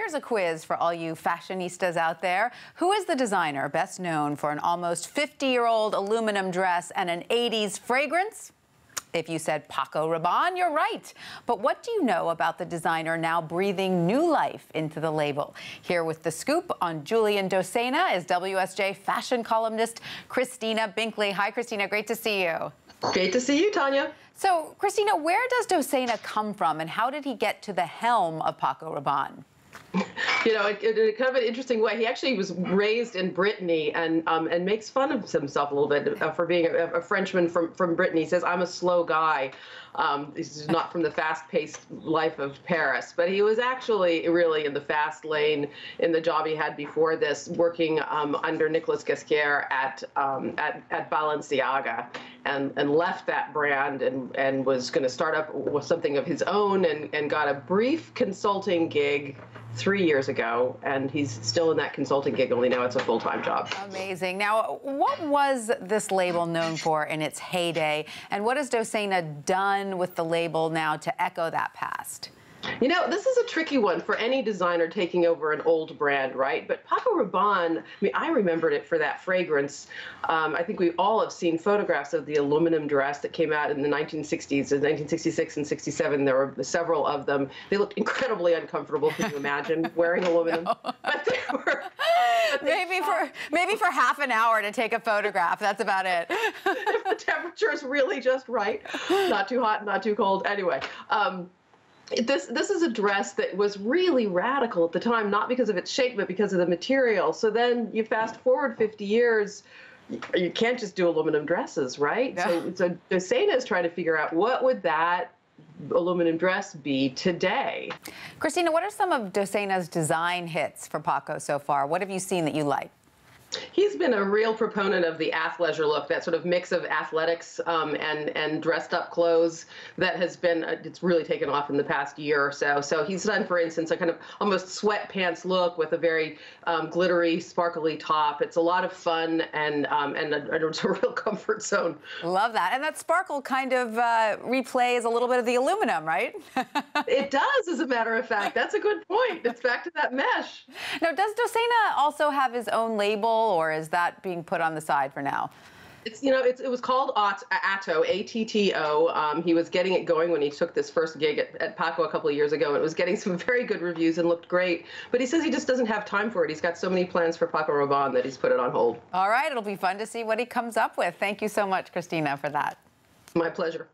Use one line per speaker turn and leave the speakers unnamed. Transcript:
here's a quiz for all you fashionistas out there. Who is the designer best known for an almost 50-year-old aluminum dress and an 80s fragrance? If you said Paco Rabanne, you're right. But what do you know about the designer now breathing new life into the label? Here with the scoop on Julien Dossena is WSJ fashion columnist Christina Binkley. Hi, Christina. Great to see you.
Great to see you, Tanya.
So, Christina, where does Dossena come from, and how did he get to the helm of Paco Rabanne?
You know, in kind of an interesting way. He actually was raised in Brittany and makes fun of himself a little bit for being a Frenchman from Brittany. He says, I'm a slow guy. He's not from the fast-paced life of Paris, but he was actually really in the fast lane in the job he had before this, working under Nicolas Ghesquière at Balenciaga, and left that brand and was going to start up with something of his own and got a brief consulting gig 3 years ago, and he's still in that consulting gig, only now it's a full-time job.
Amazing. Now, what was this label known for in its heyday, and what has Dossena done with the label now to echo that past?
You know, this is a tricky one for any designer taking over an old brand, right? But Paco Rabanne, I mean, I remembered it for that fragrance. I think we all have seen photographs of the aluminum dress that came out in the 1960s, in 1966 and 67. There were several of them. They looked incredibly uncomfortable. Can you imagine wearing aluminum?
No.
But they were.
Maybe for half an hour to take a photograph. That's about it.
If the temperature is really just right, not too hot, not too cold. Anyway. This is a dress that was really radical at the time, not because of its shape, but because of the material. So then you fast forward 50 years, you can't just do aluminum dresses, right?
Yeah.
So Dossena is trying to figure out what would that aluminum dress be today.
Christina, what are some of Dossena's design hits for Paco so far? What have you seen that you like?
He's been a real proponent of the athleisure look, that sort of mix of athletics and dressed up clothes that has been, it's really taken off in the past year or so. So he's done, for instance, a kind of almost sweatpants look with a very glittery, sparkly top. It's a lot of fun and it's a real comfort zone.
Love that. And that sparkle kind of replays a little bit of the aluminum, right?
It does, as a matter of fact. That's a good point. It's back to that mesh.
Now, does Dossena also have his own label, or is that being put on the side for now?
It's, you know, it was called Atto, A-T-T-O. He was getting it going when he took this first gig at Paco a couple of years ago, and it was getting some very good reviews and looked great. But he says he just doesn't have time for it. He's got so many plans for Paco Rabanne that he's put it on hold.
All right, it'll be fun to see what he comes up with. Thank you so much, Christina, for that.
My pleasure.